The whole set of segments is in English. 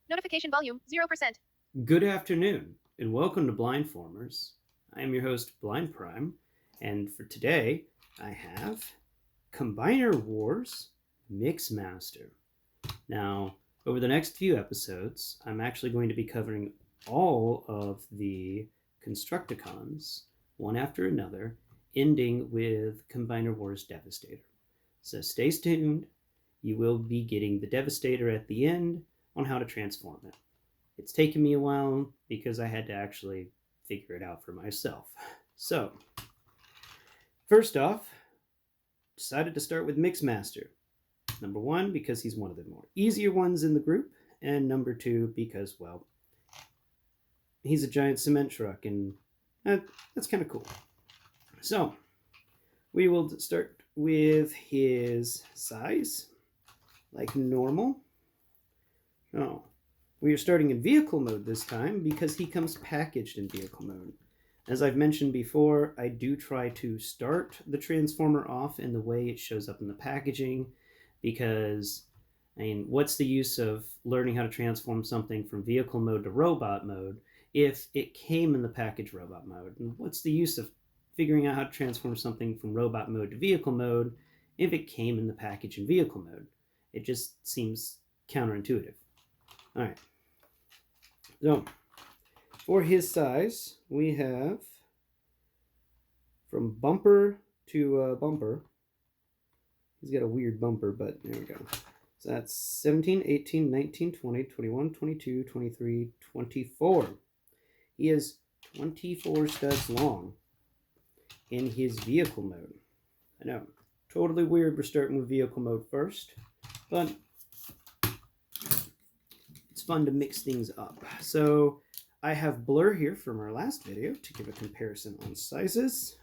Notification volume 0%. Good afternoon, and welcome to Blindformers. I am your host, Blind Prime, and for today, I have Combiner Wars Mixmaster. Now, over the next few episodes, I'm actually going to be covering all of the Constructacons, one after another, ending with Combiner Wars Devastator. So stay tuned. You will be getting the Devastator at the end on how to transform it. It's taken me a while because I had to actually figure it out for myself. So, first off, decided to start with Mixmaster. Number one, because he's one of the more easier ones in the group, and number two, because, well, he's a giant cement truck, and that's kind of cool. So, we will start with his size, like normal. Oh, we are starting in vehicle mode this time because he comes packaged in vehicle mode. As I've mentioned before, I do try to start the Transformer off in the way it shows up in the packaging because, I mean, what's the use of learning how to transform something from vehicle mode to robot mode if it came in the package robot mode? And what's the use of figuring out how to transform something from robot mode to vehicle mode if it came in the package in vehicle mode? It just seems counterintuitive. All right. So, for his size, we have from bumper to bumper. He's got a weird bumper, but there we go. So that's 17, 18, 19, 20, 21, 22, 23, 24. He is 24 studs long in his vehicle mode. I know, totally weird we're starting with vehicle mode first, but it's fun to mix things up. So I have Blur here from our last video to give a comparison on sizes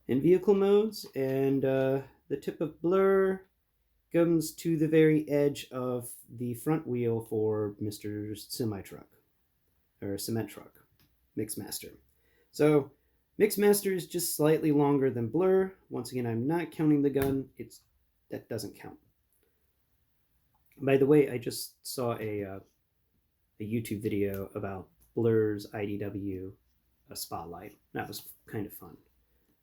and vehicle modes, and the tip of Blur comes to the very edge of the front wheel for Mr. Semi-Truck, or Cement Truck, Mixmaster. So Mixmaster is just slightly longer than Blur. Once again, I'm not counting the gun. That doesn't count. By the way, I just saw a YouTube video about Blur's IDW spotlight. That was kind of fun.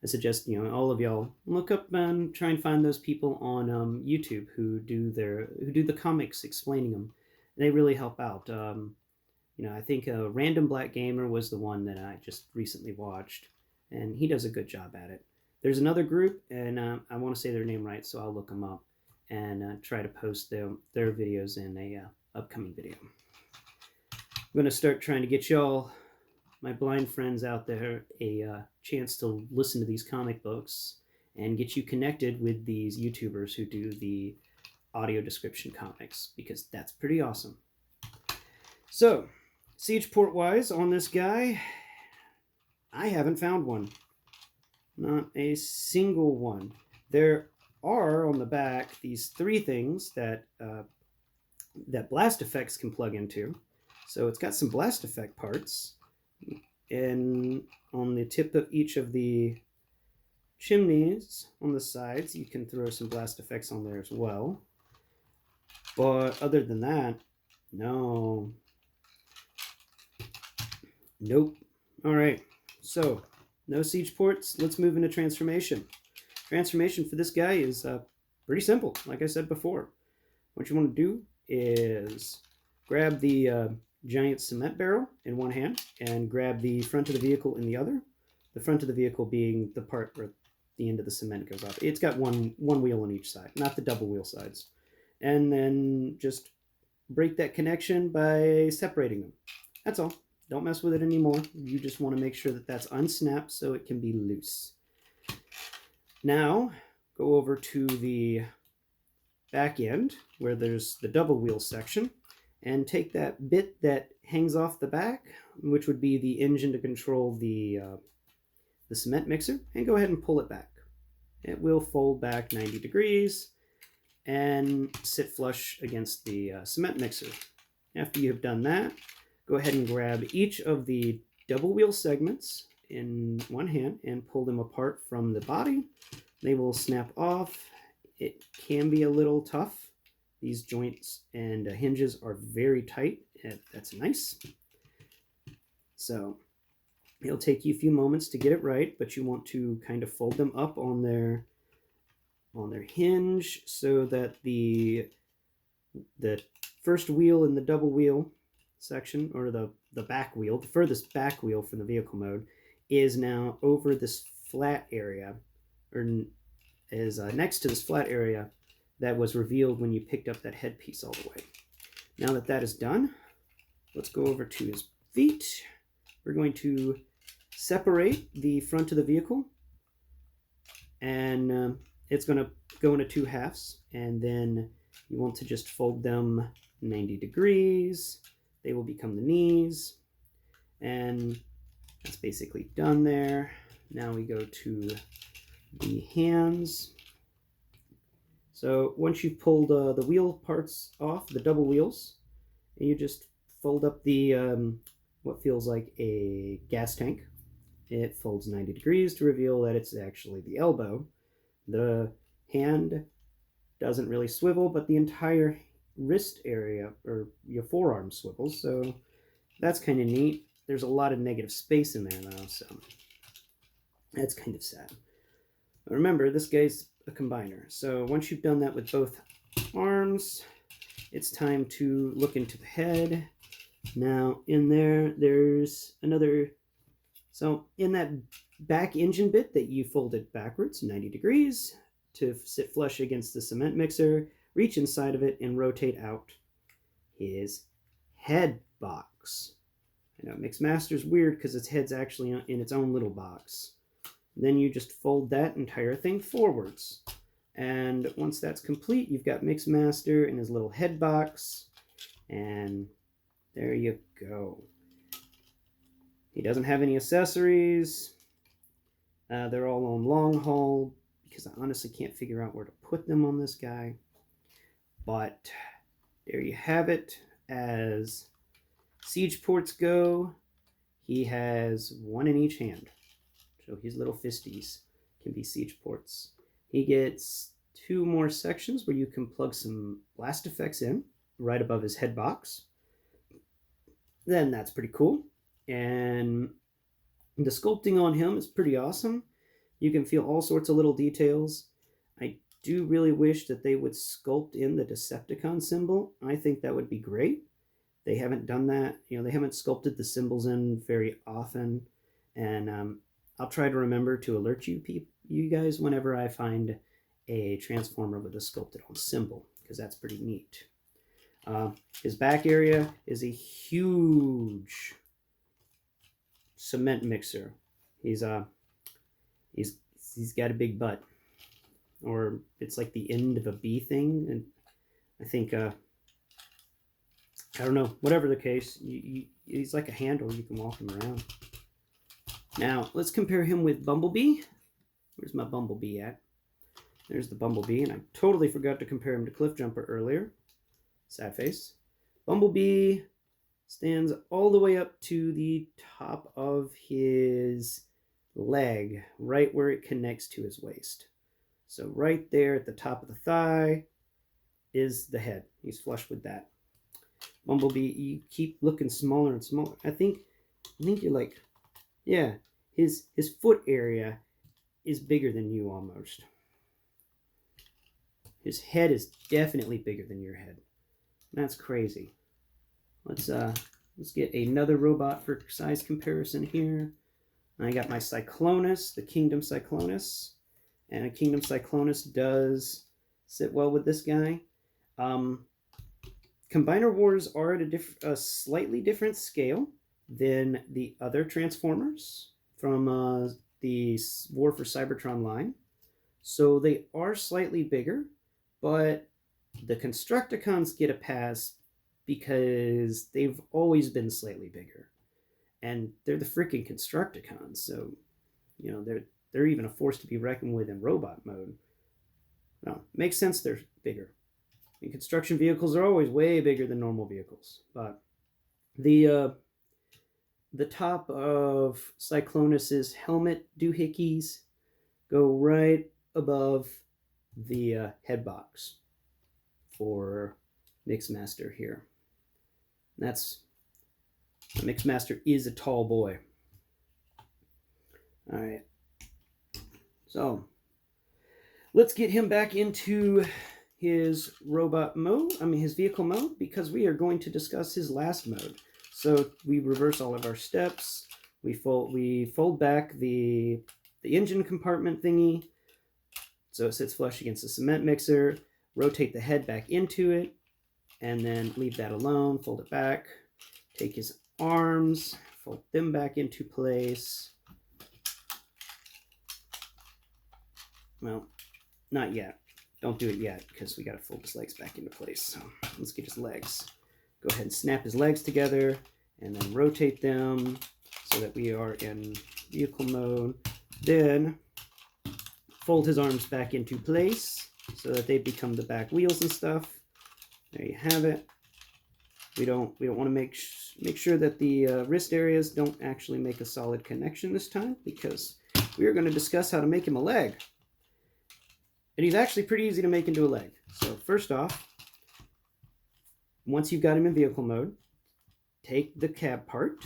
I suggest all of y'all look up and try and find those people on YouTube who do the comics explaining them. They really help out. I think Random Black Gamer was the one that I just recently watched, and he does a good job at it. There's another group, and I want to say their name right, so I'll look them up and try to post their videos in a upcoming video. I'm going to start trying to get y'all, my blind friends out there, a chance to listen to these comic books and get you connected with these YouTubers who do the audio description comics, because that's pretty awesome. So, siege port wise on this guy, I haven't found one. Not a single one. There are on the back these three things that blast effects can plug into. So it's got some blast effect parts, and on the tip of each of the chimneys on the sides, you can throw some blast effects on there as well. But other than that, no. Nope. All right. So no siege ports. Let's move into transformation. Transformation for this guy is pretty simple. Like I said before, what you want to do is grab the giant cement barrel in one hand and grab the front of the vehicle in the other. The front of the vehicle being the part where the end of the cement goes off. It's got one wheel on each side, not the double wheel sides. And then just break that connection by separating them. That's all. Don't mess with it anymore. You just want to make sure that that's unsnapped so it can be loose. Now, go over to the back end where there's the double wheel section and take that bit that hangs off the back, which would be the engine to control the cement mixer, and go ahead and pull it back. It will fold back 90 degrees and sit flush against the cement mixer. After you have done that, go ahead and grab each of the double wheel segments in one hand and pull them apart from the body. They will snap off. It can be a little tough These joints and hinges are very tight. That's nice. So it'll take you a few moments to get it right, but you want to kind of fold them up on their hinge so that the first wheel in the double wheel section, or the back wheel, the furthest back wheel from the vehicle mode, is now over this flat area, or is next to this flat area that was revealed when you picked up that headpiece all the way. Now that that is done, let's go over to his feet. We're going to separate the front of the vehicle, and it's going to go into 2 halves, and then you want to just fold them 90 degrees. They will become the knees, and that's basically done there. Now we go to the hands. So once you've pulled the wheel parts off, the double wheels, and you just fold up the what feels like a gas tank. It folds 90 degrees to reveal that it's actually the elbow. The hand doesn't really swivel, but the entire wrist area, or your forearm, swivels, so that's kind of neat. There's a lot of negative space in there though, so that's kind of sad. But remember, this guy's a combiner, so once you've done that with both arms, it's time to look into the head. Now in there's another, so in that back engine bit that you folded backwards 90 degrees to sit flush against the cement mixer, reach inside of it and rotate out his head box. I know Mixmaster's weird because its head's actually in its own little box. Then you just fold that entire thing forwards. And once that's complete, you've got Mixmaster in his little head box. And there you go. He doesn't have any accessories. They're all on long haul because I honestly can't figure out where to put them on this guy. But there you have it. As siege ports go, he has 1 in each hand. So his little fisties can be siege ports. He gets 2 more sections where you can plug some blast effects in right above his head box. Then that's pretty cool. And the sculpting on him is pretty awesome. You can feel all sorts of little details. I do really wish that they would sculpt in the Decepticon symbol. I think that would be great. They haven't done that. You know, they haven't sculpted the symbols in very often. And I'll try to remember to alert you guys whenever I find a Transformer with a sculpted on symbol, because that's pretty neat. His back area is a huge cement mixer. He's got a big butt, or it's like the end of a bee thing, and I think I don't know. Whatever the case, he's like a handle. You can walk him around. Now let's compare him with Bumble Bee. Where's my Bumble Bee at? There's the Bumble Bee, and I totally forgot to compare him to Cliff Jumper earlier. Sad face. Bumble Bee stands all the way up to the top of his leg, right where it connects to his waist. So right there at the top of the thigh is the head. He's flush with that. Bumblebee, you keep looking smaller and smaller. I think you're like, yeah, his foot area is bigger than you almost. His head is definitely bigger than your head. That's crazy. Let's get another robot for size comparison here. I got my Cyclonus, the Kingdom Cyclonus, and a Kingdom Cyclonus does sit well with this guy. Combiner Wars are at a slightly different scale than the other Transformers from the War for Cybertron line. So they are slightly bigger, but the Constructacons get a pass because they've always been slightly bigger. And they're the freaking Constructacons, so, you know, they're even a force to be reckoned with in robot mode. No, makes sense they're bigger. I mean, construction vehicles are always way bigger than normal vehicles, but the top of Cyclonus's helmet doohickeys go right above the head box. for Mixmaster here. That's Mixmaster is a tall boy. All right. So let's get him back into his robot mode, his vehicle mode, because we are going to discuss his last mode. So we reverse all of our steps. We fold back the engine compartment thingy so it sits flush against the cement mixer, rotate the head back into it, and then leave that alone, fold it back, take his arms, fold them back into place. Well, not yet. Don't do it yet, because we got to fold his legs back into place. So let's get his legs. Go ahead and snap his legs together, and then rotate them so that we are in vehicle mode. Then fold his arms back into place so that they become the back wheels and stuff. There you have it. We don't want to make sure that the wrist areas don't actually make a solid connection this time, because we are going to discuss how to make him a leg. And he's actually pretty easy to make into a leg. So first off, once you've got him in vehicle mode, take the cab part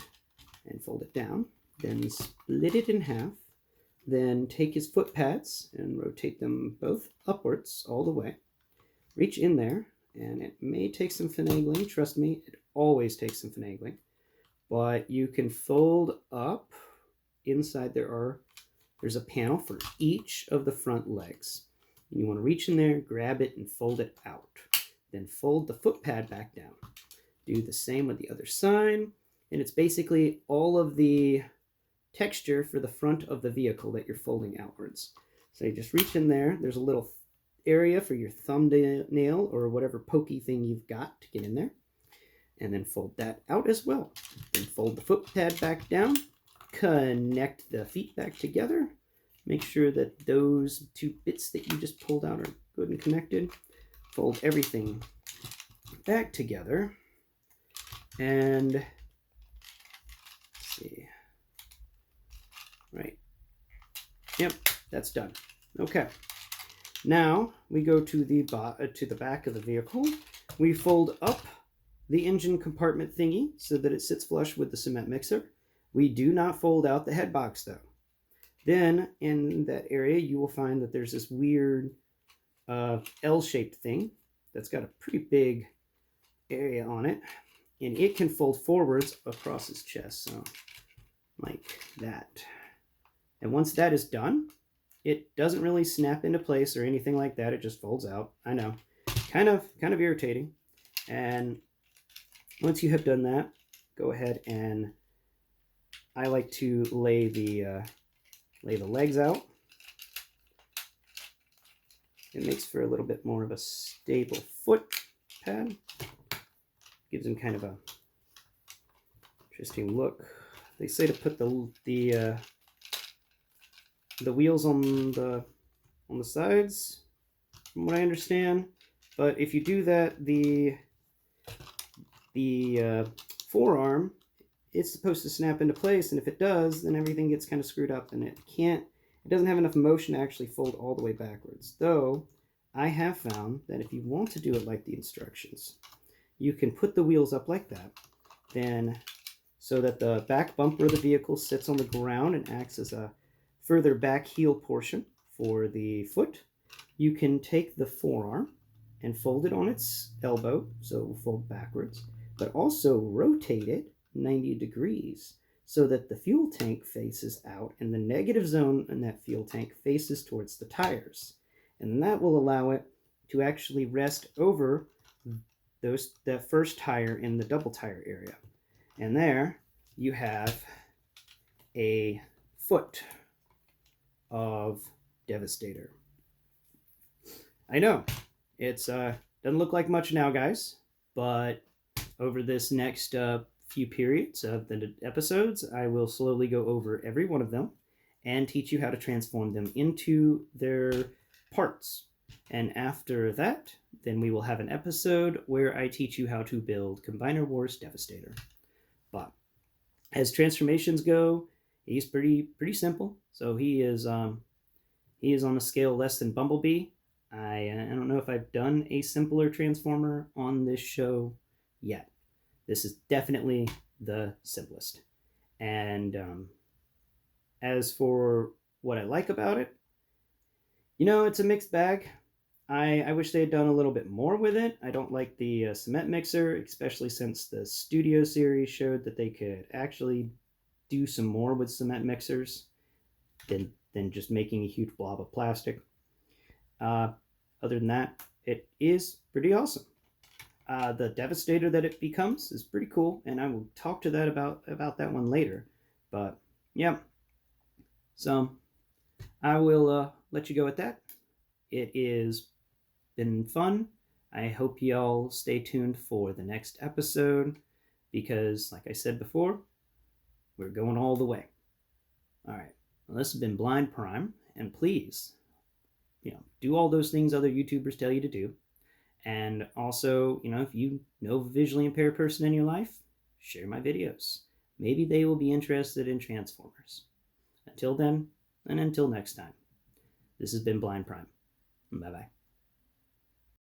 and fold it down. Then split it in half. Then take his foot pads and rotate them both upwards all the way. Reach in there, and it may take some finagling. Trust me, it always takes some finagling. But you can fold up. Inside there's a panel for each of the front legs. You want to reach in there, grab it, and fold it out. Then fold the foot pad back down. Do the same with the other side. And it's basically all of the texture for the front of the vehicle that you're folding outwards. So you just reach in there. There's a little area for your thumbnail or whatever pokey thing you've got to get in there. And then fold that out as well. Then fold the foot pad back down. Connect the feet back together. Make sure that those two bits that you just pulled out are good and connected. Fold everything back together. And let's see. Right. Yep, that's done. Okay. Now we go to the back of the vehicle. We fold up the engine compartment thingy so that it sits flush with the cement mixer. We do not fold out the head box though. Then in that area, you will find that there's this weird L-shaped thing that's got a pretty big area on it. And it can fold forwards across his chest, so like that. And once that is done, it doesn't really snap into place or anything like that. It just folds out. I know, kind of irritating. And once you have done that, go ahead and I like to lay the legs out. It makes for a little bit more of a stable foot pad. Gives them kind of a interesting look. They say to put the wheels on the sides, from what I understand. But if you do that, the forearm, it's supposed to snap into place, and if it does, then everything gets kind of screwed up, and it doesn't have enough motion to actually fold all the way backwards. Though I have found that if you want to do it like the instructions, you can put the wheels up like that, then so that the back bumper of the vehicle sits on the ground and acts as a further back heel portion for the foot. You can take the forearm and fold it on its elbow, so it will fold backwards, but also rotate it 90 degrees so that the fuel tank faces out and the negative zone in that fuel tank faces towards the tires. And that will allow it to actually rest over that first tire in the double tire area. And there you have a foot of Devastator. I know it's doesn't look like much now, guys, but over this next few periods of the episodes, I will slowly go over every one of them and teach you how to transform them into their parts. And after that, then we will have an episode where I teach you how to build Combiner Wars Devastator. But as transformations go, he's pretty simple. So he is on a scale less than Bumble Bee. I don't know if I've done a simpler transformer on this show yet. This is definitely the simplest. And as for what I like about it, it's a mixed bag. I wish they had done a little bit more with it. I don't like the cement mixer, especially since the studio series showed that they could actually do some more with cement mixers than just making a huge blob of plastic. Other than that, it is pretty awesome. The Devastator that it becomes is pretty cool, and I will talk to that about that one later. But yeah, so I will let you go with that. It is been fun. I hope y'all stay tuned for the next episode because, like I said before, we're going all the way. All right. Well, this has been Blind Prime, and please, do all those things other YouTubers tell you to do. And also, if you know a visually impaired person in your life, share my videos. Maybe they will be interested in Transformers. Until then, and until next time, this has been Blind Prime. Bye-bye.